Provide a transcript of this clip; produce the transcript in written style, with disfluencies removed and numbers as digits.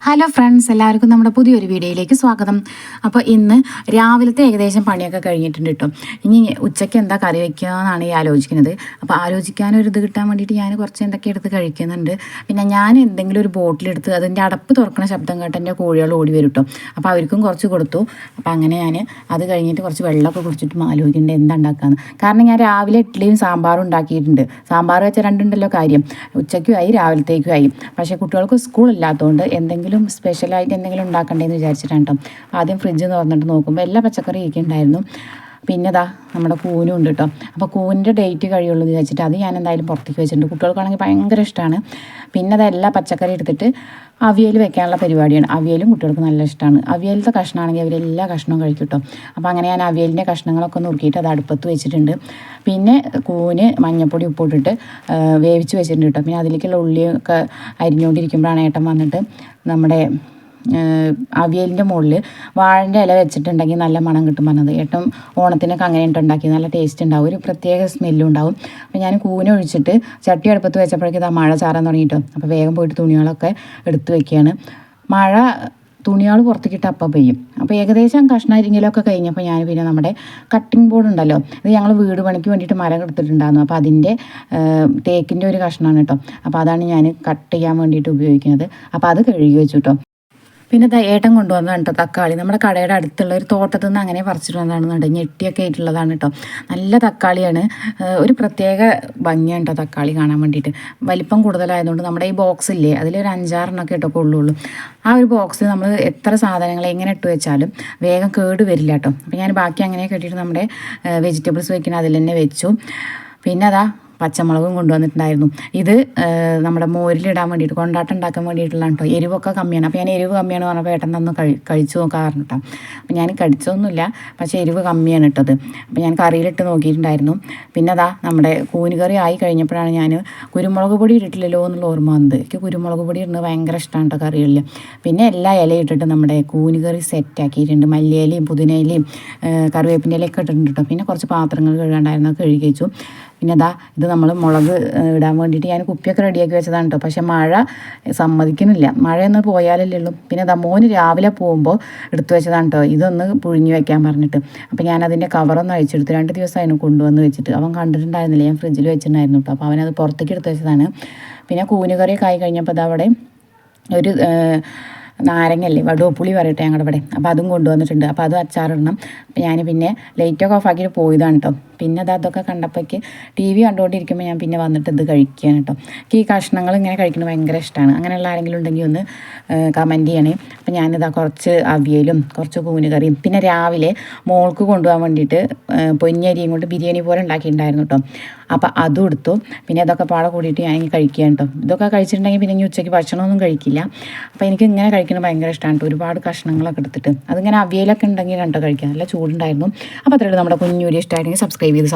Hello friends, എല്ലാവർക്കും നമ്മുടെ പുതിയൊരു വീഡിയോയിലേക്ക് സ്വാഗതം. അപ്പോൾ ഇന്ന് രാവിലത്തെ ഏകദേശം പണിയൊക്കെ കഴിഞ്ഞിട്ടുണ്ട് കേട്ടോ. ഇനി ഉച്ചയ്ക്ക് എന്താ കറി വയ്ക്കുക എന്നാണ് ഈ ആലോചിക്കുന്നത്. അപ്പോൾ ആലോചിക്കാനൊരു ഇത് കിട്ടാൻ വേണ്ടിയിട്ട് ഞാൻ കുറച്ച് എന്തൊക്കെ എടുത്ത് കഴിക്കുന്നുണ്ട്. പിന്നെ ഞാൻ എന്തെങ്കിലും ഒരു ബോട്ടിലെടുത്ത് അതിൻ്റെ അടപ്പ് തുറക്കുന്ന ശബ്ദം കേട്ട് എൻ്റെ കോഴികൾ ഓടി വരും കേട്ടോ. അപ്പോൾ അവർക്കും കുറച്ച് കൊടുത്തു. അപ്പോൾ അങ്ങനെ ഞാൻ അത് കഴിഞ്ഞിട്ട് കുറച്ച് വെള്ളമൊക്കെ കുടിച്ചിട്ട് ആലോചിക്കേണ്ടത് എന്താ ഉണ്ടാക്കാമെന്ന്. കാരണം ഞാൻ രാവിലെ ഇഡ്ഡലിയും സാമ്പാറും ഉണ്ടാക്കിയിട്ടുണ്ട്. സാമ്പാർ വെച്ച രണ്ടുണ്ടല്ലോ കാര്യം, ഉച്ചയ്ക്കും ആയി രാവിലത്തേക്കും ആയി. പക്ഷേ കുട്ടികൾക്ക് സ്കൂളില്ലാത്തതുകൊണ്ട് എന്തെങ്കിലും സ്പെഷ്യലായിട്ട് എന്തെങ്കിലും ഉണ്ടാക്കണ്ടേന്ന് വിചാരിച്ചിട്ടാണ് കേട്ടോ. ആദ്യം ഫ്രിഡ്ജ് തുറന്നിട്ട് നോക്കുമ്പോൾ എല്ലാ പച്ചക്കറിയൊക്കെ ഉണ്ടായിരുന്നു. പിന്നെ ഇതാ നമ്മുടെ കൂനും ഉണ്ട് കേട്ടോ. അപ്പോൾ കൂനിൻ്റെ ഡേറ്റ് കഴിയുള്ളൂ എന്ന് വിചാരിച്ചിട്ട് അത് ഞാൻ എന്തായാലും പുറത്തേക്ക് വെച്ചിട്ടുണ്ട്. കുട്ടികൾക്കാണെങ്കിൽ ഭയങ്കര ഇഷ്ടമാണ്. പിന്നെ അതെല്ലാ പച്ചക്കറി എടുത്തിട്ട് അവിയൽ വെക്കാനുള്ള പരിപാടിയാണ്. അവിയലും കുട്ടികൾക്ക് നല്ല ഇഷ്ടമാണ്. അവിയലത്തെ കഷ്ണമാണെങ്കിൽ അവരെല്ലാ കഷ്ണവും കഴിക്കും കേട്ടോ. അപ്പോൾ അങ്ങനെ ഞാൻ അവിയലിൻ്റെ കഷ്ണങ്ങളൊക്കെ നുറുക്കിയിട്ട് അത് അടുപ്പത്ത് വെച്ചിട്ടുണ്ട്. പിന്നെ കൂന് മഞ്ഞൾപ്പൊടി ഉപ്പിട്ടിട്ട് വേവിച്ച് വെച്ചിട്ടുണ്ട് കേട്ടോ. പിന്നെ അതിലേക്കുള്ള ഉള്ളിയൊക്കെ അരിഞ്ഞുകൊണ്ടിരിക്കുമ്പോഴാണ് ഏട്ടൻ വന്നിട്ട് നമ്മുടെ അവിയലിൻ്റെ മുകളിൽ വാഴൻ്റെ ഇല വെച്ചിട്ടുണ്ടെങ്കിൽ നല്ല മണം കിട്ടും പറഞ്ഞത്. ഏട്ടൻ ഓണത്തിനൊക്കെ അങ്ങനെ ഉണ്ടാക്കി നല്ല ടേസ്റ്റ് ഉണ്ടാവും, ഒരു പ്രത്യേക സ്മെല്ലും ഉണ്ടാവും. അപ്പോൾ ഞാൻ കൂന ഒഴിച്ചിട്ട് ചട്ടി അടുപ്പത്ത് വെച്ചപ്പോഴേക്കും ഇതാ മഴ ചാറാൻ തുടങ്ങിയിട്ടോ. അപ്പോൾ വേഗം പോയിട്ട് തുണികളൊക്കെ എടുത്ത് വെക്കുകയാണ്. മഴ തുണികൾ പുറത്തേക്കിട്ട് അപ്പം പെയ്യും. അപ്പോൾ ഏകദേശം കഷ്ണരിങ്ങലൊക്കെ കഴിഞ്ഞപ്പോൾ ഞാൻ പിന്നെ നമ്മുടെ കട്ടിംഗ് ബോർഡ് ഉണ്ടല്ലോ, ഇത് ഞങ്ങൾ വീട് പണിക്ക് വേണ്ടിയിട്ട് മരം എടുത്തിട്ടുണ്ടായിരുന്നു. അപ്പോൾ അതിൻ്റെ തേക്കിൻ്റെ ഒരു കഷ്ണമാണ് കേട്ടോ. അപ്പോൾ അതാണ് ഞാൻ കട്ട് ചെയ്യാൻ വേണ്ടിയിട്ട് ഉപയോഗിക്കുന്നത്. അപ്പോൾ അത് കഴുകി വെച്ചു കേട്ടോ. പിന്നെ ഏട്ടൻ കൊണ്ടുവന്നതാണ് കേട്ടോ തക്കാളി. നമ്മുടെ കടയുടെ അടുത്തുള്ള ഒരു തോട്ടത്തിൽ നിന്ന് അങ്ങനെ പറിച്ചിട്ട് വന്നതാണെന്നുണ്ട്, ഞെട്ടിയൊക്കെ ആയിട്ടുള്ളതാണ് കേട്ടോ. നല്ല തക്കാളിയാണ്, ഒരു പ്രത്യേക ഭംഗിയാണ് കേട്ടോ തക്കാളി കാണാൻ വേണ്ടിയിട്ട്. വലിപ്പം കൂടുതലായതുകൊണ്ട് നമ്മുടെ ഈ ബോക്സ് ഇല്ലേ, അതിലൊരു 5-6 കേട്ടോ കൊള്ളുള്ളൂ. ആ ഒരു ബോക്സിൽ നമ്മൾ എത്ര സാധനങ്ങൾ എങ്ങനെ ഇട്ട് വെച്ചാലും വേഗം കേട് വരില്ല കേട്ടോ. അപ്പോൾ ഞാൻ ബാക്കി അങ്ങനെ കെട്ടിയിട്ട് നമ്മുടെ വെജിറ്റബിൾസ് വയ്ക്കണം അതിൽ തന്നെ വെച്ചു. പിന്നെ അതാ പച്ചമുളകും കൊണ്ടുവന്നിട്ടുണ്ടായിരുന്നു. ഇത് നമ്മുടെ മോരിലിടാൻ വേണ്ടിയിട്ട് കൊണ്ടാട്ടം ഉണ്ടാക്കാൻ വേണ്ടിയിട്ടുള്ള കേട്ടോ. എരിവൊക്കെ കമ്മിയാണ്. അപ്പോൾ ഞാൻ എരിവ് കമ്മിയാണ് പറഞ്ഞപ്പോൾ ഏട്ടൻ തന്നു കഴിച്ചു നോക്കാറുണ്ട് കേട്ടോ. അപ്പോൾ ഞാൻ കഴിച്ചൊന്നുമില്ല, പക്ഷേ എരിവ് കമ്മിയാണ് ഇട്ടത്. അപ്പോൾ ഞാൻ കറിയിലിട്ട് നോക്കിയിട്ടുണ്ടായിരുന്നു. പിന്നെ അതാ നമ്മുടെ കൂനുകറി ആയി കഴിഞ്ഞപ്പോഴാണ് ഞാൻ കുരുമുളക് പൊടി ഇട്ടിട്ടില്ലല്ലോ എന്നുള്ള ഓർമ്മ വന്നത്. എനിക്ക് കുരുമുളക് പൊടി ഇടുന്നത് ഭയങ്കര ഇഷ്ടമാണ് കേട്ടോ കറികളിൽ. പിന്നെ എല്ലാ ഇലയും ഇട്ടിട്ട് നമ്മുടെ കൂനുകറി സെറ്റാക്കിയിട്ടുണ്ട്. മല്ലിയിലയും പുതിനയിലയും കറിവേപ്പിൻ്റെ ഇലയൊക്കെ ഇട്ടിട്ടുണ്ട് കേട്ടോ. പിന്നെ കുറച്ച് പാത്രങ്ങൾ കഴുകാണ്ടായിരുന്നു, കഴുകി വെച്ചു. പിന്നെ അതാ ഇത് നമ്മൾ മുളക് ഇടാൻ വേണ്ടിയിട്ട് ഞാൻ കുപ്പിയൊക്കെ റെഡിയാക്കി വെച്ചതാണ് കേട്ടോ. പക്ഷേ മഴ സമ്മതിക്കുന്നില്ല, മഴയൊന്ന് പോയാലല്ലേ ഉള്ളൂ. പിന്നെ അതാ മോന് രാവിലെ പോകുമ്പോൾ എടുത്തു വെച്ചതാണ് കേട്ടോ, ഇതൊന്ന് പുഴുങ്ങി വെക്കാൻ പറഞ്ഞിട്ട്. അപ്പോൾ ഞാൻ അതിൻ്റെ കവറൊന്ന് അഴിച്ചെടുത്ത് 2 ദിവസമായിരുന്നു കൊണ്ടുവന്ന് വെച്ചിട്ട്. അവൻ കണ്ടിട്ടുണ്ടായിരുന്നില്ല, ഞാൻ ഫ്രിഡ്ജിൽ വെച്ചിട്ടുണ്ടായിരുന്നു കേട്ടോ. അപ്പോൾ അവനത് പുറത്തേക്ക് എടുത്ത് വെച്ചതാണ്. പിന്നെ കൂനുകറിയൊക്കെ ആയി കഴിഞ്ഞപ്പോൾ അതവിടെ ഒരു നാരങ്ങല്ലേ, വടുവപ്പുളി പറയട്ടെ ഞങ്ങളുടെ ഇവിടെ, അപ്പോൾ അതും കൊണ്ടുവന്നിട്ടുണ്ട്. അപ്പോൾ അതും അച്ചാറിടണം. അപ്പോൾ ഞാൻ പിന്നെ ലൈറ്റൊക്കെ ഓഫ് ആക്കിയിട്ട് പോയതാണ് കേട്ടോ. പിന്നെ അതൊക്കെ കണ്ടപ്പോഴേക്ക് TV കണ്ടുകൊണ്ടിരിക്കുമ്പോൾ ഞാൻ പിന്നെ വന്നിട്ട് ഇത് കഴിക്കുകയാണ് കേട്ടോ. എനിക്ക് ഈ കഷ്ണങ്ങൾ ഇങ്ങനെ കഴിക്കുന്നത് ഭയങ്കര ഇഷ്ടമാണ്. അങ്ങനെയുള്ള ആരെങ്കിലും ഉണ്ടെങ്കിൽ ഒന്ന് കമൻറ്റ് ചെയ്യണേ. അപ്പോൾ ഞാനിതാ കുറച്ച് അവിയലും കുറച്ച് കൂനുകറിയും പിന്നെ രാവിലെ മോൾക്ക് കൊണ്ടുപോകാൻ വേണ്ടിയിട്ട് പൊന്നിയരിയും കൊണ്ട് ബിരിയാണി പോലെ ഉണ്ടാക്കിയിട്ടുണ്ടായിരുന്നു കേട്ടോ. അപ്പോൾ അതും എടുത്തു. പിന്നെ ഇതൊക്കെ പാടെ കൂടിയിട്ട് ഞാൻ കഴിക്കുകയാണ് കേട്ടോ. ഇതൊക്കെ കഴിച്ചിട്ടുണ്ടെങ്കിൽ പിന്നെ ഇനി ഉച്ചയ്ക്ക് ഭക്ഷണമൊന്നും കഴിക്കില്ല. അപ്പോൾ എനിക്ക് ഇങ്ങനെ കഴിക്കുന്നത് ഭയങ്കര ഇഷ്ടമാണ് കേട്ടോ. ഒരുപാട് കഷ്ണങ്ങളൊക്കെ എടുത്തിട്ട് അതിങ്ങനെ അവിയലൊക്കെ ഉണ്ടെങ്കിൽ കണ്ടോ കഴിക്കാം, നല്ല ചൂടുണ്ടായിരുന്നു. അപ്പോൾ അത്രയുള്ളൂ. നമ്മുടെ കുഞ്ഞു വീഡിയോ ഇഷ്ടമായിരുന്നെങ്കിൽ സബ്സ്ക്രൈബ് ചെയ്ത്